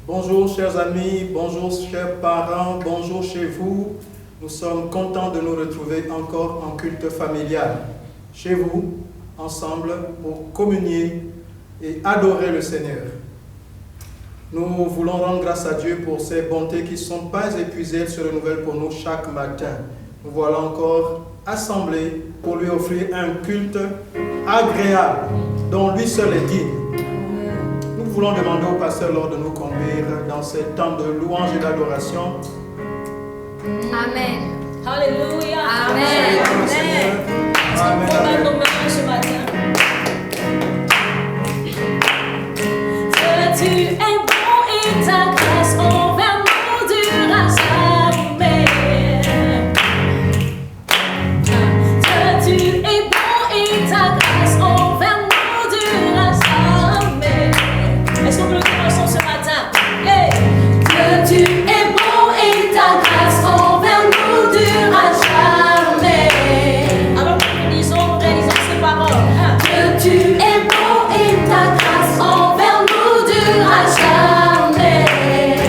Bonjour chers amis, bonjour chers parents, bonjour chez vous. Nous sommes contents de nous retrouver encore en culte familial. Chez vous, ensemble, pour communier et adorer le Seigneur. Nous voulons rendre grâce à Dieu pour ses bontés qui ne sont pas épuisées, elles se renouvellent pour nous chaque matin. Nous voilà encore assemblés pour lui offrir un culte agréable dont lui seul est digne. Nous voulons demander au pasteur Lord de nous conduire dans ces temps de louange et d'adoration. Amen. Alléluia. Amen. Amen. Amen. Ce matin. Que tu es bon et ta grâce envers nous durera jamais. Que tu es bon et ta grâce envers nous durera jamais. Est-ce qu'on peut le dire ensemble ce matin? Hey. Que tu es bon et ta grâce envers nous durera jamais. Alors nous disons, réalisons ces paroles. Que tu es bon et ta grâce envers nous durera jamais.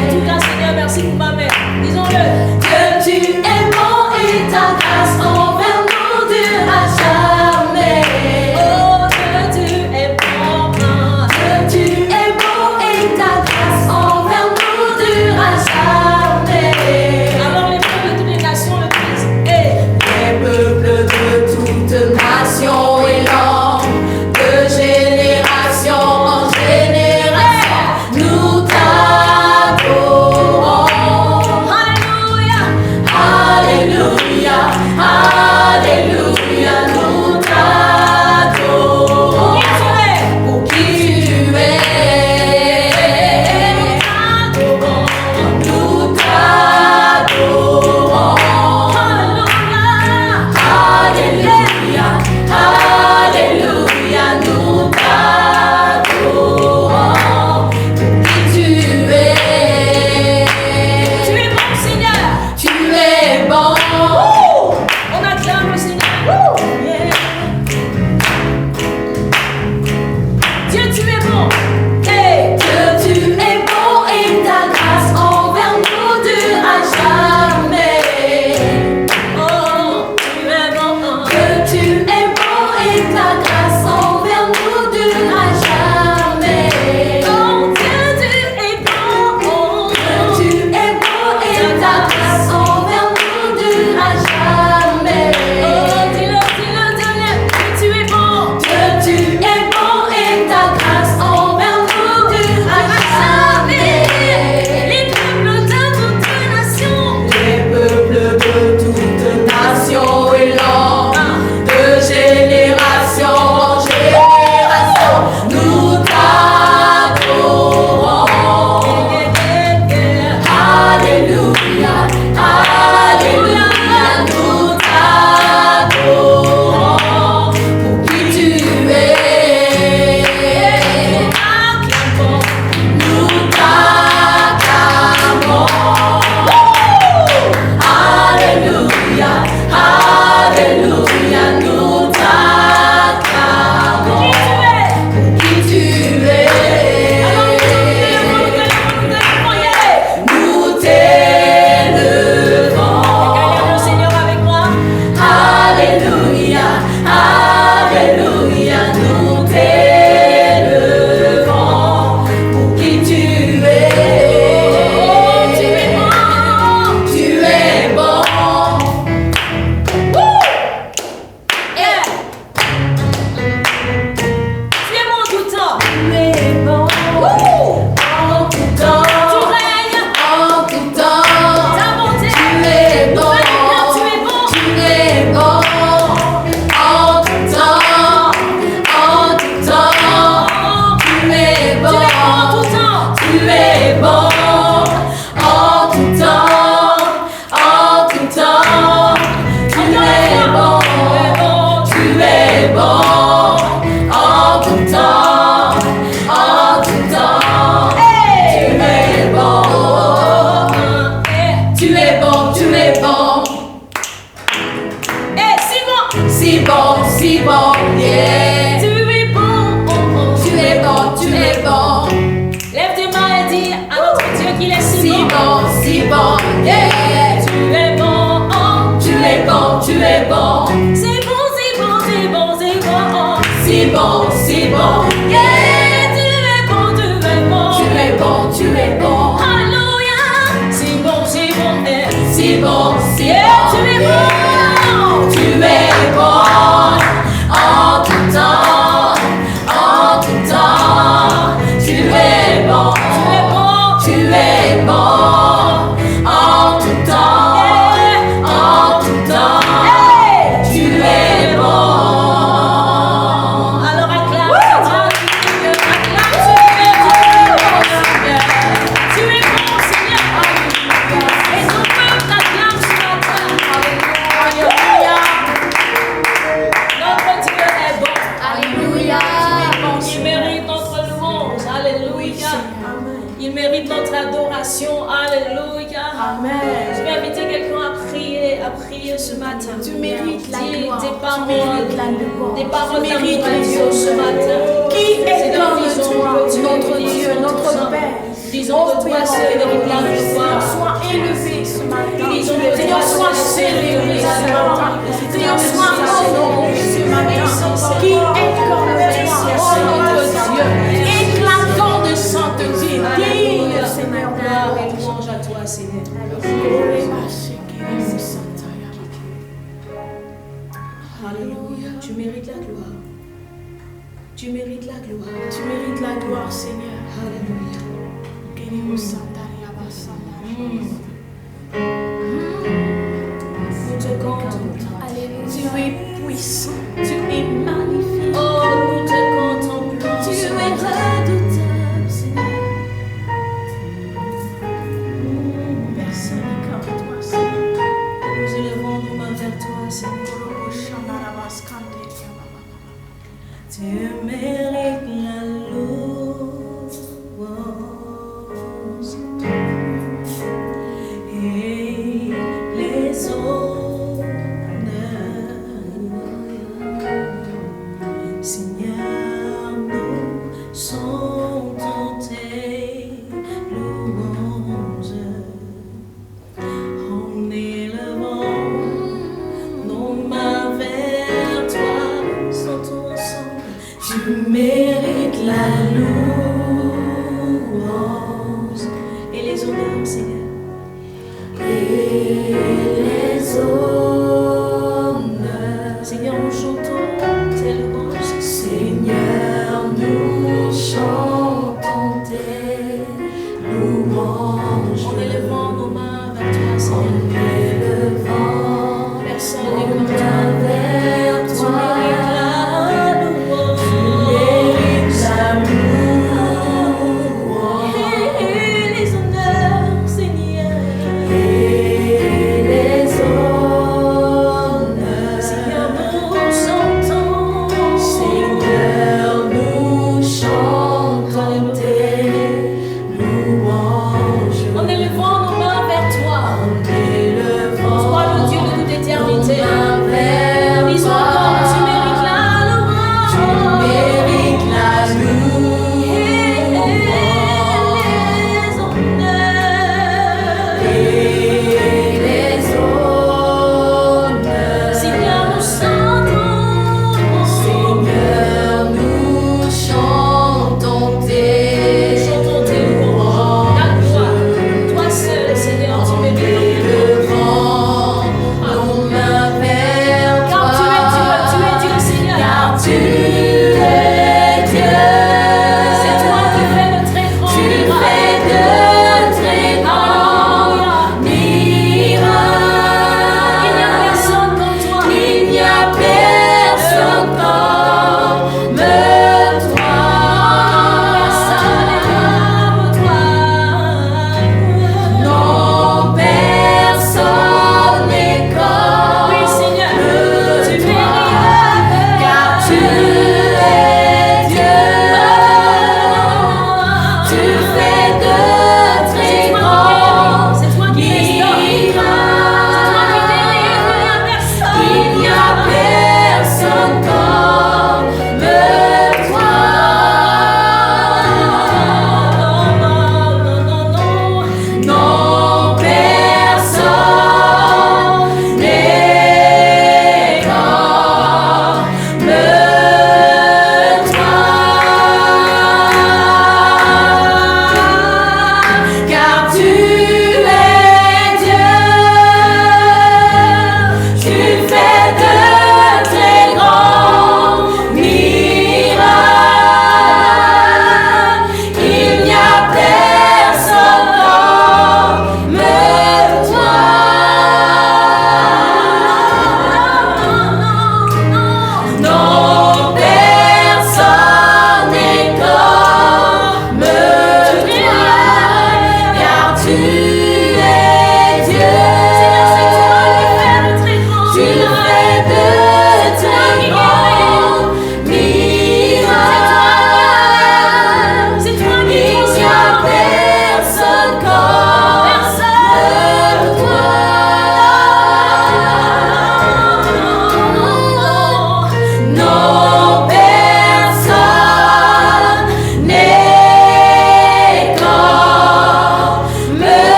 En tout cas, Seigneur, merci pour ma mère. Disons-le. Que tu es bon et ta grâce envers nous durera jamais. Oh, que tu es bon. Que tu es bon et ta grâce envers nous durera jamais. Alors les peuples de toutes les nations le disent. Les peuples de toutes nations et langues, de génération en génération, nous t'adorons. Alléluia, alléluia, alléluia, nous t'adorons. Pour qui tu es, nous t'adorons. Alléluia, alléluia, nous t'adorons. Pour qui tu es. Tu es bon, Seigneur. Tu es bon. On acclame le Seigneur. Yeah. Dieu, tu es bon. Hey. Que tu es bon et ta grâce envers nous durera jamais. Oh, tu es bon. Que tu es bon et ta grâce envers nous durera jamais. Oh, que tu es bon. Que tu es bon et ta grâce envers nous durera jamais. Oh, dis-le, que tu es bon. Que tu es bon et ta grâce envers nous durera jamais. Les peuples de toutes nations. Les peuples de toutes nations et langues, de génération en génération, nous t'adorons. Alléluia, alléluia, nous t'adorons. Pour qui tu es, nous t'acclamons. Alléluia, alléluia, nous t'acclamons. Pour qui tu es. Nous t'élevons. Regardons le Seigneur avec moi. Alléluia, alléluia, nous t'élevons. Pour qui tu es. Oh, tu es bon. Tu es bon. Woo! Yeah. Tu es bon en tout temps. Tu es bon. Woo! En tout temps. Tu règnes. En tout temps. Ta bonté. Tu es bon. Tu es bon. Tu es bon. En tout temps. En tout temps. Tu es bon. Tu es bon. En tout temps. En tout temps. Tu es bon. Tu es bon. En tout temps. En tout temps. Tu es bon. Tu es bon. Tu es bon. Si bon, si bon, yeah. Tu es bon. Tu es bon. Tu es bon. Lève tes mains et dis à notre qu'il est si bon. si bon, yeah. Tu es bon, Tu es bon, tu es bon. c'est bon, c'est bon, c'est bon, c'est bon. Si bon, Yeah, tu es bon, tu es bon. tu es bon, tu es bon. Alléluia, c'est bon, yeah. Si bon, Yeah, tu es bon. tu es bon. En tout temps, tu es bon. Tu es bon. En tout temps, tu es bon. Alors acclame, tu es bon, Seigneur. Et ton peuple t'acclame ce matin. Alléluia. Notre Dieu est bon. Alléluia. Il mérite notre louange. Alléluia. Il mérite notre adoration. Alléluia. Amen. Je vais inviter quelqu'un à prier ce matin. Tu mérites la Dis gloire. des Tu paroles, mérites la louange. des paroles Tu mérites d'amour à la Dieu louange. ce matin. Qui C'est est dans comme disons toi, que tu notre es Dieu, Dieu, notre Saint. Père. Disons que toi seul mérites la gloire. Sois élevé ce matin. Disons que Seigneur, toi sois seul célébré mérites ce la gloire. matin. Seigneur, sois honoré ce matin. Qui est comme toi, oh notre Dieu, éclatant de sainteté, digne Seigneur. Gloire et louange à toi, Seigneur. Alléluia. Tu mérites la gloire. Tu mérites la gloire. Tu mérites la gloire, Seigneur. Alléluia. Nous te contemplons. Tu es puissant, tu es magnifique. Oh, nous te contemplons. Tu es ce matin. redoutable, Seigneur. Personne n'est comme toi, Seigneur. Nous élevons nos mains vers toi, Seigneur. Tu mérites la louange et les honneurs. Seigneur, nous chantons tes louanges en élevant nos mains vers toi. Chantons ensemble. Tu mérites la louange et les honneurs, Seigneur. Et les honneurs. Seigneur, nous chantons tes louanges. Seigneur, nous chantons tes louanges. En élevant nos mains vers toi, Seigneur. Personne n'est comme toi. vers Tu toi. mérites la louange. Et les honneurs, Seigneur. Et les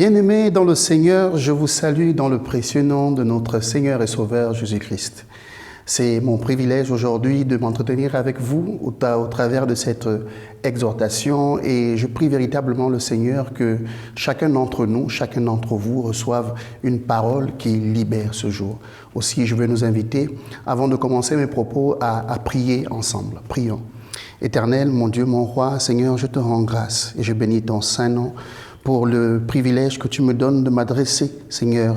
Bien-aimés dans le Seigneur, je vous salue dans le précieux nom de notre Seigneur et Sauveur Jésus-Christ. C'est mon privilège aujourd'hui de m'entretenir avec vous au travers de cette exhortation et je prie véritablement le Seigneur que chacun d'entre nous, chacun d'entre vous reçoive une parole qui libère ce jour. Aussi, je veux nous inviter, avant de commencer mes propos, à prier ensemble. Prions. Éternel, mon Dieu, mon roi, Seigneur, je te rends grâce et je bénis ton saint nom pour le privilège que tu me donnes de m'adresser, Seigneur,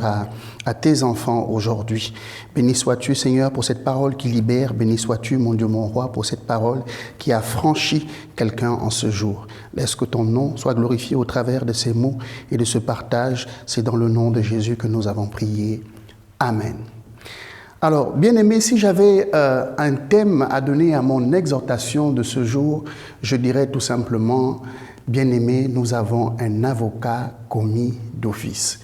à tes enfants aujourd'hui. Béni sois-tu, Seigneur, pour cette parole qui libère. Béni sois-tu, mon Dieu, mon roi, pour cette parole qui a franchi quelqu'un en ce jour. Laisse que ton nom soit glorifié au travers de ces mots et de ce partage. C'est dans le nom de Jésus que nous avons prié. Amen. Alors, bien-aimés, si j'avais un thème à donner à mon exhortation de ce jour, je dirais tout simplement: bien-aimés, nous avons un avocat commis d'office.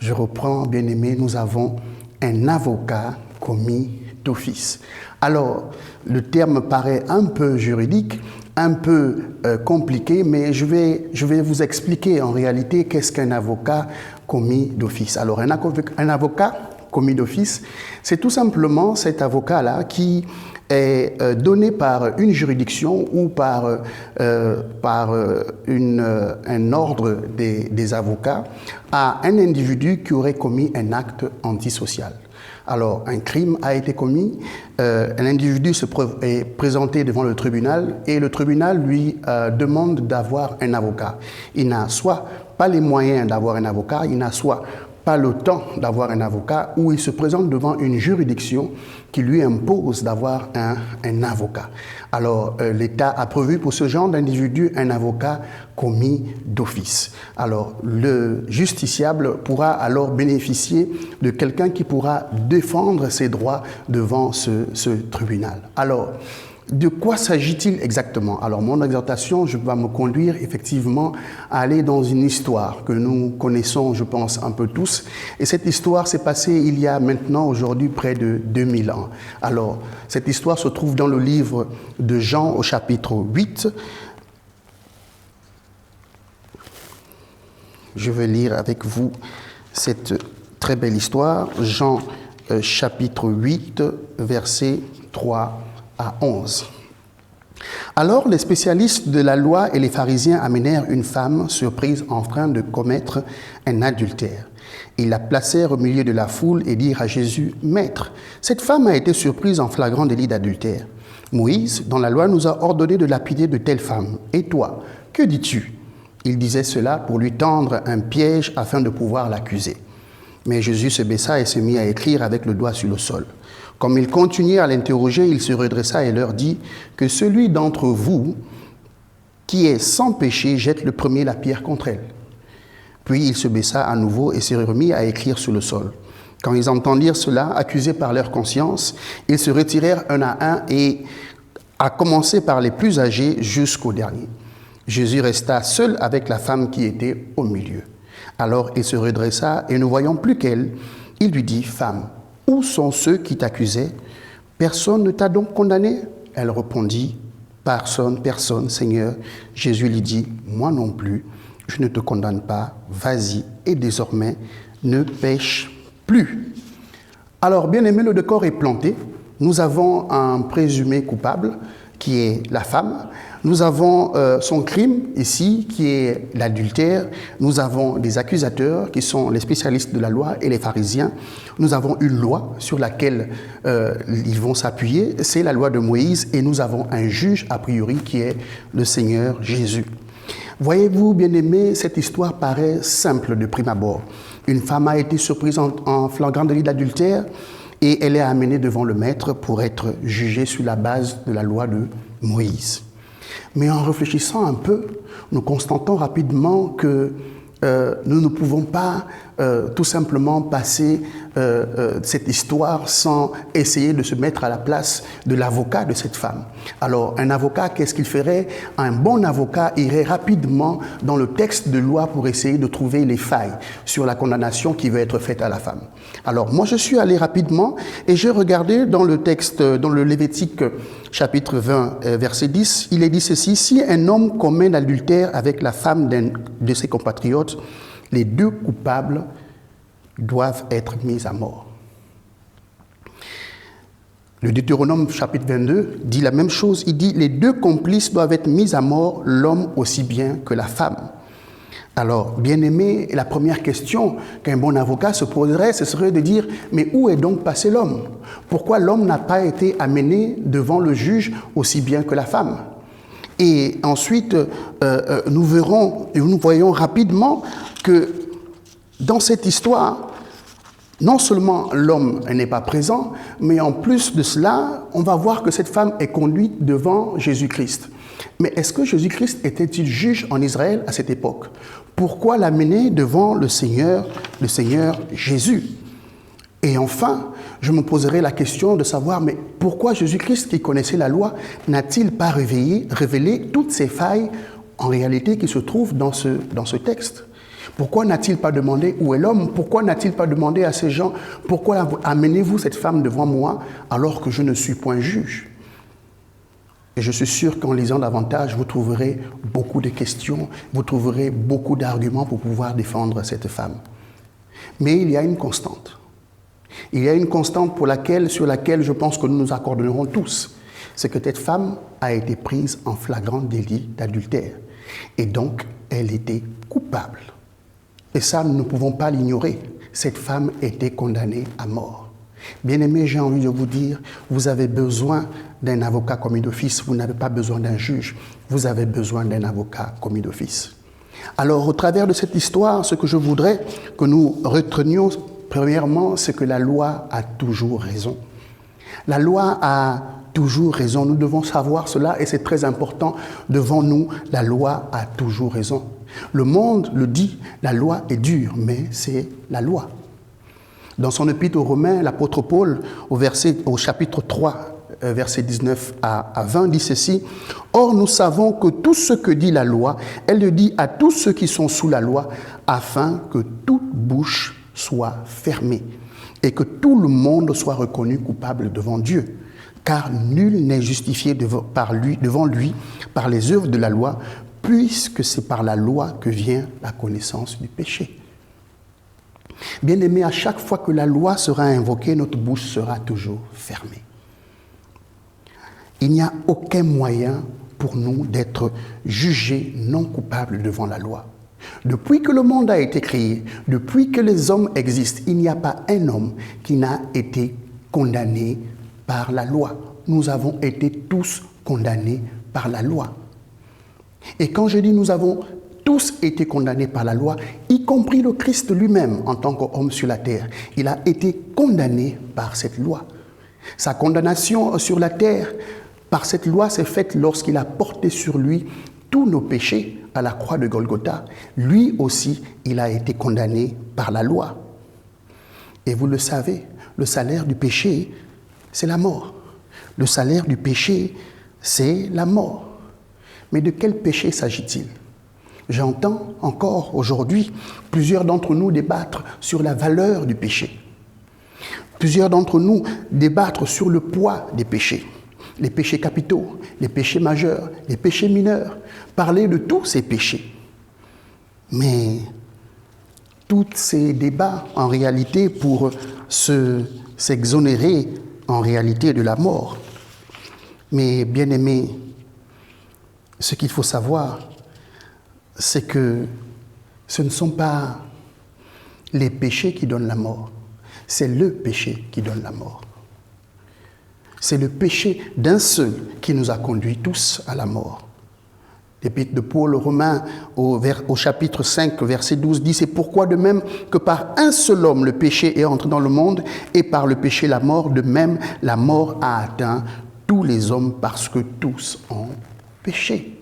Je reprends, bien-aimés, nous avons un avocat commis d'office. Alors, le terme paraît un peu juridique, un peu compliqué, mais je vais vous expliquer en réalité qu'est-ce qu'un avocat commis d'office. Alors, un avocat commis d'office, c'est tout simplement cet avocat-là qui est donné par une juridiction ou par un ordre des avocats à un individu qui aurait commis un acte antisocial. Alors, un crime a été commis, un individu est présenté devant le tribunal et le tribunal lui demande d'avoir un avocat. Il n'a soit pas les moyens d'avoir un avocat, il n'a soit pas le temps d'avoir un avocat, ou il se présente devant une juridiction qui lui impose d'avoir un avocat. Alors, l'État a prévu pour ce genre d'individu un avocat commis d'office. Alors, le justiciable pourra alors bénéficier de quelqu'un qui pourra défendre ses droits devant ce tribunal. Alors, de quoi s'agit-il exactement? Alors, mon exhortation, je vais me conduire effectivement à aller dans une histoire que nous connaissons, je pense, un peu tous. Et cette histoire s'est passée il y a maintenant, aujourd'hui, près de 2000 ans. Alors, cette histoire se trouve dans le livre de Jean au chapitre 8. Je vais lire avec vous cette très belle histoire. Jean chapitre 8, versets 3 à 11. Alors les spécialistes de la loi et les pharisiens amenèrent une femme surprise en train de commettre un adultère. Ils la placèrent au milieu de la foule et dirent à Jésus: « Maître, cette femme a été surprise en flagrant délit d'adultère. Moïse, dans la loi, nous a ordonné de lapider de telles femmes. Et toi, que dis-tu » Il disait cela pour lui tendre un piège afin de pouvoir l'accuser. Mais Jésus se baissa et se mit à écrire avec le doigt sur le sol. Comme il continuait à l'interroger, il se redressa et leur dit que celui d'entre vous qui est sans péché jette le premier la pierre contre elle. Puis il se baissa à nouveau et se remit à écrire sur le sol. Quand ils entendirent cela, accusés par leur conscience, ils se retirèrent un à un et à commencer par les plus âgés jusqu'au dernier. Jésus resta seul avec la femme qui était au milieu. Alors il se redressa et ne voyant plus qu'elle, il lui dit: « Femme, où sont ceux qui t'accusaient? Personne ne t'a donc condamné ?» Elle répondit: « Personne, Seigneur. » Jésus lui dit: « Moi non plus, je ne te condamne pas. Vas-y et désormais, ne pêche plus. » Alors, bien aimé, le décor est planté. Nous avons un présumé coupable qui est la femme. Nous avons son crime ici, qui est l'adultère. Nous avons des accusateurs qui sont les spécialistes de la loi et les pharisiens. Nous avons une loi sur laquelle ils vont s'appuyer, c'est la loi de Moïse, et nous avons un juge a priori qui est le Seigneur Jésus. Voyez-vous, bien-aimés, cette histoire paraît simple de prime abord. Une femme a été surprise en flagrant délit d'adultère et elle est amenée devant le maître pour être jugée sur la base de la loi de Moïse. Mais en réfléchissant un peu, nous constatons rapidement que nous ne pouvons pas tout simplement passer cette histoire sans essayer de se mettre à la place de l'avocat de cette femme. Alors, un avocat, qu'est-ce qu'il ferait? Un bon avocat irait rapidement dans le texte de loi pour essayer de trouver les failles sur la condamnation qui va être faite à la femme. Alors, moi, je suis allé rapidement et j'ai regardé dans le texte, dans le Lévitique chapitre 20, verset 10, il est dit ceci: « Si un homme commet l'adultère avec la femme d'un de ses compatriotes, Les deux coupables doivent être mis à mort. Le Deutéronome chapitre 22 dit la même chose. Il dit « Les deux complices doivent être mis à mort, l'homme aussi bien que la femme ». Alors, bien-aimé, la première question qu'un bon avocat se poserait, ce serait de dire « Mais où est donc passé l'homme? Pourquoi l'homme n'a pas été amené devant le juge aussi bien que la femme ?» Et ensuite, nous verrons et nous voyons rapidement que dans cette histoire, non seulement l'homme n'est pas présent, mais en plus de cela, on va voir que cette femme est conduite devant Jésus-Christ. Mais est-ce que Jésus-Christ était-il juge en Israël à cette époque? Pourquoi l'amener devant le Seigneur Jésus? Et enfin, je me poserai la question de savoir, mais pourquoi Jésus-Christ, qui connaissait la loi, n'a-t-il pas révélé toutes ces failles en réalité qui se trouvent dans ce texte? Pourquoi n'a-t-il pas demandé où est l'homme? Pourquoi n'a-t-il pas demandé à ces gens, pourquoi amenez-vous cette femme devant moi alors que je ne suis point juge? Et je suis sûr qu'en lisant davantage, vous trouverez beaucoup de questions, vous trouverez beaucoup d'arguments pour pouvoir défendre cette femme. Mais il y a une constante. Il y a une constante sur laquelle je pense que nous nous accorderons tous. C'est que cette femme a été prise en flagrant délit d'adultère. Et donc, elle était coupable. Et ça, nous ne pouvons pas l'ignorer. Cette femme était condamnée à mort. Bien-aimés, j'ai envie de vous dire, vous avez besoin d'un avocat commis d'office, vous n'avez pas besoin d'un juge, vous avez besoin d'un avocat commis d'office. Alors, au travers de cette histoire, ce que je voudrais que nous retenions, premièrement, c'est que la loi a toujours raison. La loi a toujours raison, nous devons savoir cela et c'est très important devant nous, la loi a toujours raison. Le monde le dit, la loi est dure, mais c'est la loi. Dans son épître aux Romains, l'apôtre Paul, au chapitre 3, versets 19 à 20, dit ceci: « Or, nous savons que tout ce que dit la loi, elle le dit à tous ceux qui sont sous la loi, afin que toute bouche soit fermée et que tout le monde soit reconnu coupable devant Dieu. Car nul n'est justifié devant lui par les œuvres de la loi, puisque c'est par la loi que vient la connaissance du péché. » Bien-aimés, à chaque fois que la loi sera invoquée, notre bouche sera toujours fermée. Il n'y a aucun moyen pour nous d'être jugés non coupables devant la loi. Depuis que le monde a été créé, depuis que les hommes existent, il n'y a pas un homme qui n'a été condamné par la loi. Nous avons été tous condamnés par la loi. Et quand je dis nous avons tous été condamnés par la loi, y compris le Christ lui-même en tant qu'homme sur la terre, il a été condamné par cette loi. Sa condamnation sur la terre par cette loi s'est faite lorsqu'il a porté sur lui tous nos péchés à la croix de Golgotha. Lui aussi, il a été condamné par la loi. Et vous le savez, le salaire du péché, c'est la mort. Le salaire du péché, c'est la mort. Mais de quel péché s'agit-il? J'entends encore aujourd'hui plusieurs d'entre nous débattre sur la valeur du péché. Plusieurs d'entre nous débattre sur le poids des péchés. Les péchés capitaux, les péchés majeurs, les péchés mineurs. Parler de tous ces péchés. Mais tous ces débats, en réalité, pour s'exonérer en réalité de la mort. Mais bien aimés, ce qu'il faut savoir, c'est que ce ne sont pas les péchés qui donnent la mort, c'est le péché qui donne la mort. C'est le péché d'un seul qui nous a conduits tous à la mort. L'épître de Paul aux Romains, au chapitre 5, verset 12, dit « C'est pourquoi de même que par un seul homme le péché est entré dans le monde, et par le péché la mort, de même la mort a atteint tous les hommes parce que tous ont péché. »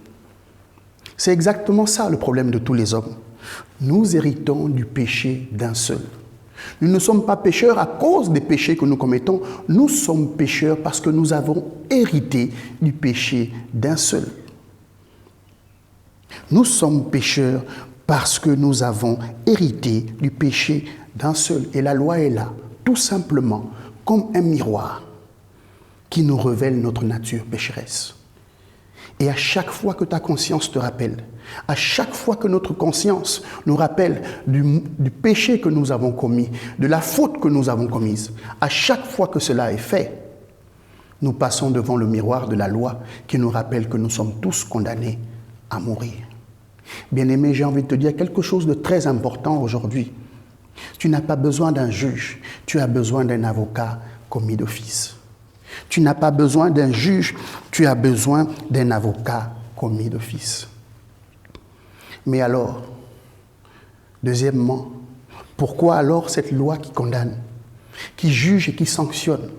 C'est exactement ça le problème de tous les hommes. Nous héritons du péché d'un seul. Nous ne sommes pas pécheurs à cause des péchés que nous commettons. Nous sommes pécheurs parce que nous avons hérité du péché d'un seul. Nous sommes pécheurs parce que nous avons hérité du péché d'un seul. Et la loi est là, tout simplement, comme un miroir qui nous révèle notre nature pécheresse. Et à chaque fois que ta conscience te rappelle, à chaque fois que notre conscience nous rappelle du péché que nous avons commis, de la faute que nous avons commise, à chaque fois que cela est fait, nous passons devant le miroir de la loi qui nous rappelle que nous sommes tous condamnés à mourir. Bien-aimé, j'ai envie de te dire quelque chose de très important aujourd'hui. Tu n'as pas besoin d'un juge, tu as besoin d'un avocat commis d'office. Tu n'as pas besoin d'un juge, tu as besoin d'un avocat commis d'office. Mais alors, deuxièmement, pourquoi alors cette loi qui condamne, qui juge et qui sanctionne?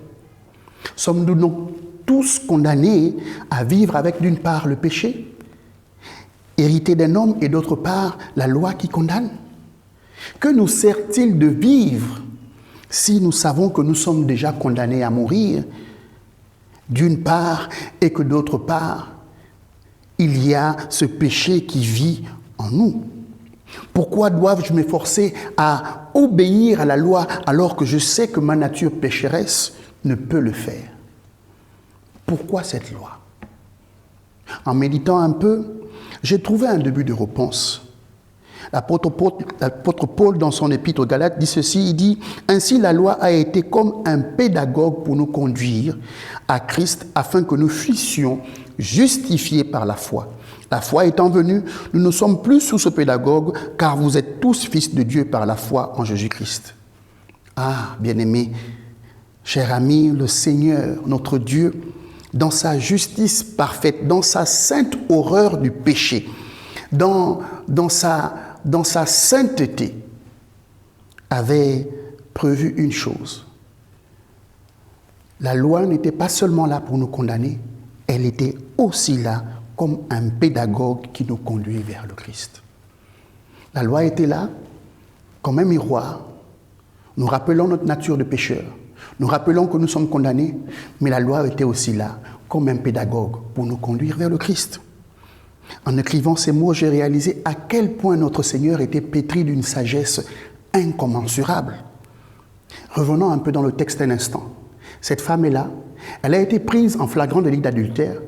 Sommes-nous donc tous condamnés à vivre avec d'une part le péché, hérité d'un homme, et d'autre part la loi qui condamne? Que nous sert-il de vivre si nous savons que nous sommes déjà condamnés à mourir, d'une part, et que d'autre part, il y a ce péché qui vit en nous? Pourquoi dois-je m'efforcer à obéir à la loi alors que je sais que ma nature pécheresse ne peut le faire? Pourquoi cette loi? En méditant un peu, j'ai trouvé un début de réponse. L'apôtre Paul, dans son épître aux Galates, dit ceci, il dit « Ainsi la loi a été comme un pédagogue pour nous conduire à Christ afin que nous fussions justifiés par la foi. La foi étant venue, nous ne sommes plus sous ce pédagogue, car vous êtes tous fils de Dieu par la foi en Jésus-Christ. » Ah, bien-aimé, cher ami, le Seigneur, notre Dieu, dans sa justice parfaite, dans sa sainte horreur du péché, dans sa sainteté, avait prévu une chose. La loi n'était pas seulement là pour nous condamner, elle était aussi là comme un pédagogue qui nous conduit vers le Christ. La loi était là comme un miroir, nous rappelant notre nature de pécheur, nous rappelons que nous sommes condamnés, mais la loi était aussi là comme un pédagogue pour nous conduire vers le Christ. En écrivant ces mots, j'ai réalisé à quel point notre Seigneur était pétri d'une sagesse incommensurable. Revenons un peu dans le texte un instant. Cette femme est là, elle a été prise en flagrant délit d'adultère.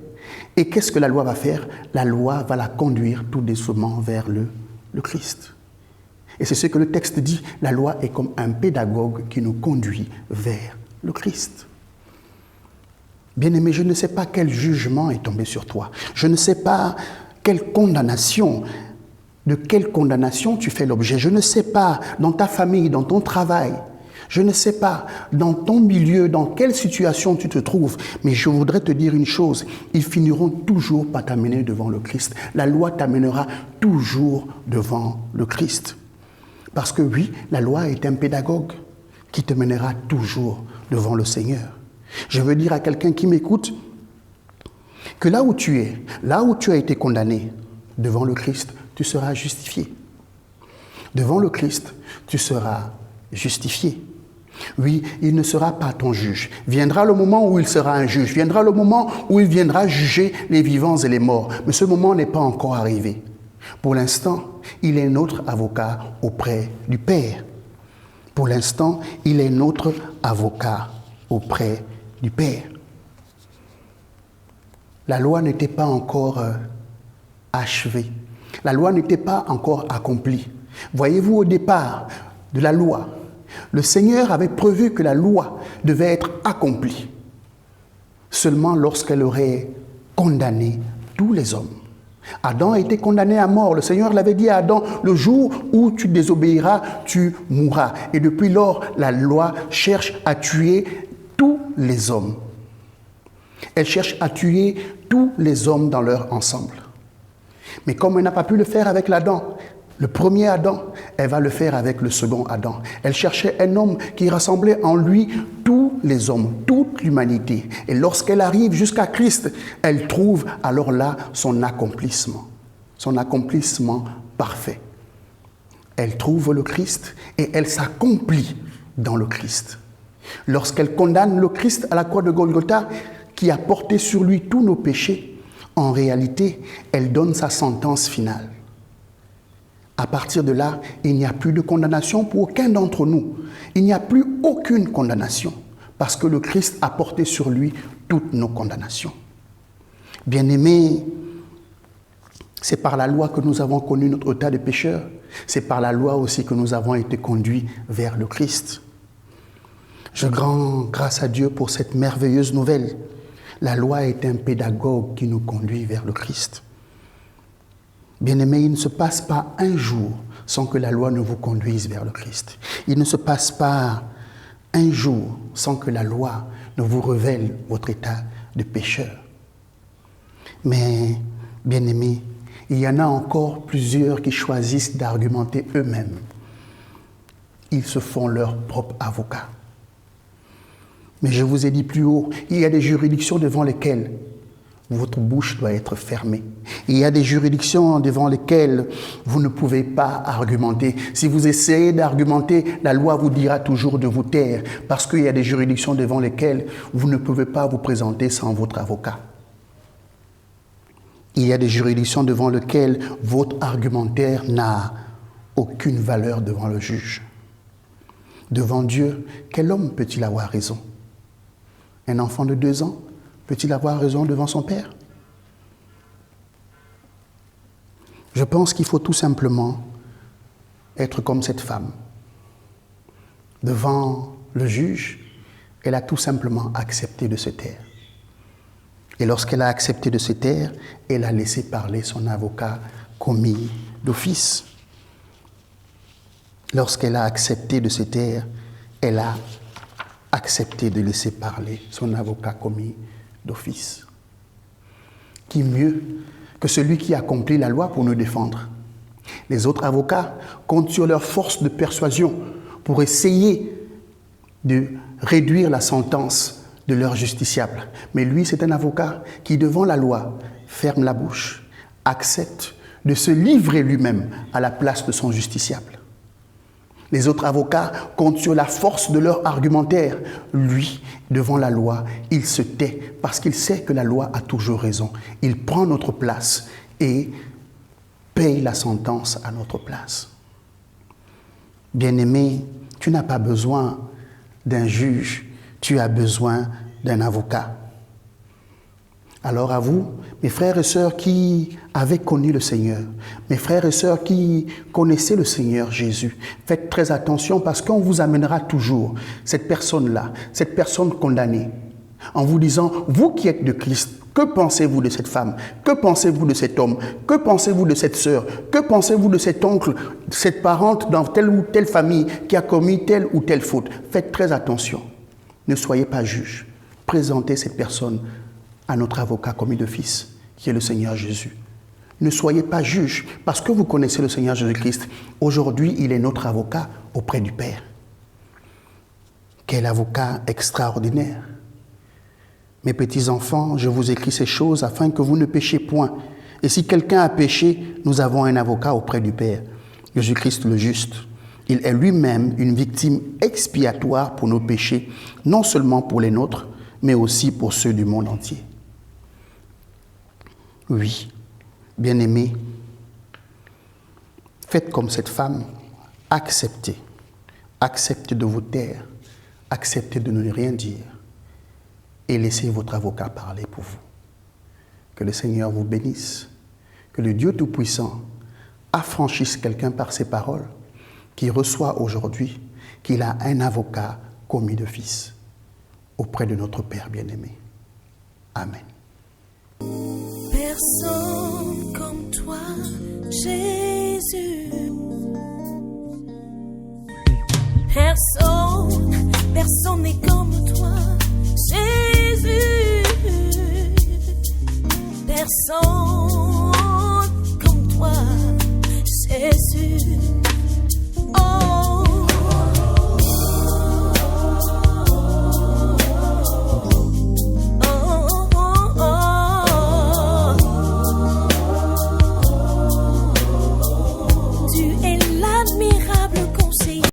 Et qu'est-ce que la loi va faire? La loi va la conduire tout doucement vers le Christ. Et c'est ce que le texte dit, la loi est comme un pédagogue qui nous conduit vers le Christ. Bien-aimé, je ne sais pas quel jugement est tombé sur toi. Je ne sais pas de quelle condamnation tu fais l'objet. Je ne sais pas dans ta famille, dans ton travail. Je ne sais pas dans ton milieu, dans quelle situation tu te trouves. Mais je voudrais te dire une chose. Ils finiront toujours par t'amener devant le Christ. La loi t'amènera toujours devant le Christ. Parce que oui, la loi est un pédagogue qui te mènera toujours devant le Seigneur. Je veux dire à quelqu'un qui m'écoute que là où tu es, là où tu as été condamné, devant le Christ, tu seras justifié. Devant le Christ, tu seras justifié. Oui, il ne sera pas ton juge. Viendra le moment où il sera un juge. Viendra le moment où il viendra juger les vivants et les morts. Mais ce moment n'est pas encore arrivé. Pour l'instant, il est notre avocat auprès du Père. Pour l'instant, il est notre avocat auprès du Père. La loi n'était pas encore achevée. La loi n'était pas encore accomplie. Voyez-vous, au départ de la loi, le Seigneur avait prévu que la loi devait être accomplie seulement lorsqu'elle aurait condamné tous les hommes. Adam a été condamné à mort. Le Seigneur l'avait dit à Adam, le jour où tu désobéiras, tu mourras. Et depuis lors, la loi cherche à tuer tous les hommes. Elle cherche à tuer tous les hommes dans leur ensemble. Mais comme elle n'a pas pu le faire avec l'Adam, le premier Adam, elle va le faire avec le second Adam. Elle cherchait un homme qui rassemblait en lui tous les hommes, toute l'humanité. Et lorsqu'elle arrive jusqu'à Christ, elle trouve alors là son accomplissement parfait. Elle trouve le Christ et elle s'accomplit dans le Christ. Lorsqu'elle condamne le Christ à la croix de Golgotha, qui a porté sur lui tous nos péchés, en réalité, elle donne sa sentence finale. À partir de là, il n'y a plus de condamnation pour aucun d'entre nous. Il n'y a plus aucune condamnation parce que le Christ a porté sur lui toutes nos condamnations. Bien-aimés, c'est par la loi que nous avons connu notre état de pécheur. C'est par la loi aussi que nous avons été conduits vers le Christ. Je rends grâce à Dieu pour cette merveilleuse nouvelle. La loi est un pédagogue qui nous conduit vers le Christ. Bien-aimés, il ne se passe pas un jour sans que la loi ne vous conduise vers le Christ. Il ne se passe pas un jour sans que la loi ne vous révèle votre état de pécheur. Mais, bien-aimés, il y en a encore plusieurs qui choisissent d'argumenter eux-mêmes. Ils se font leur propre avocat. Mais je vous ai dit plus haut, il y a des juridictions devant lesquelles votre bouche doit être fermée. Il y a des juridictions devant lesquelles vous ne pouvez pas argumenter. Si vous essayez d'argumenter, la loi vous dira toujours de vous taire, parce qu'il y a des juridictions devant lesquelles vous ne pouvez pas vous présenter sans votre avocat. Il y a des juridictions devant lesquelles votre argumentaire n'a aucune valeur devant le juge. Devant Dieu, quel homme peut-il avoir raison? Un enfant de 2 ans, peut-il avoir raison devant son père? Je pense qu'il faut tout simplement être comme cette femme. Devant le juge, elle a tout simplement accepté de se taire. Et lorsqu'elle a accepté de se taire, elle a laissé parler son avocat commis d'office. Lorsqu'elle a accepté de se taire, elle a accepté de laisser parler son avocat commis d'office. Qui mieux que celui qui accomplit la loi pour nous défendre? Les autres avocats comptent sur leur force de persuasion pour essayer de réduire la sentence de leur justiciable. Mais lui, c'est un avocat qui, devant la loi, ferme la bouche, accepte de se livrer lui-même à la place de son justiciable. Les autres avocats comptent sur la force de leur argumentaire. Lui, devant la loi, il se tait parce qu'il sait que la loi a toujours raison. Il prend notre place et paye la sentence à notre place. Bien-aimé, tu n'as pas besoin d'un juge, tu as besoin d'un avocat. Alors à vous, mes frères et sœurs qui avaient connu le Seigneur, mes frères et sœurs qui connaissaient le Seigneur Jésus, faites très attention parce qu'on vous amènera toujours cette personne-là, cette personne condamnée, en vous disant, vous qui êtes de Christ, que pensez-vous de cette femme? Que pensez-vous de cet homme? Que pensez-vous de cette sœur? Que pensez-vous de cet oncle, cette parente dans telle ou telle famille qui a commis telle ou telle faute? Faites très attention. Ne soyez pas juge. Présentez cette personne à notre avocat commis d'office, qui est le Seigneur Jésus. Ne soyez pas juge, parce que vous connaissez le Seigneur Jésus-Christ. Aujourd'hui, il est notre avocat auprès du Père. Quel avocat extraordinaire! Mes petits-enfants, je vous écris ces choses afin que vous ne péchiez point. Et si quelqu'un a péché, nous avons un avocat auprès du Père, Jésus-Christ le juste. Il est lui-même une victime expiatoire pour nos péchés, non seulement pour les nôtres, mais aussi pour ceux du monde entier. Oui, bien-aimés, faites comme cette femme, acceptez de vous taire, acceptez de ne rien dire et laissez votre avocat parler pour vous. Que le Seigneur vous bénisse, que le Dieu Tout-Puissant affranchisse quelqu'un par ses paroles, qui reçoit aujourd'hui qu'il a un avocat commis d'office auprès de notre Père bien-aimé. Amen. Personne comme toi, Jésus. Personne n'est comme toi, Jésus. Personne comme toi, Jésus.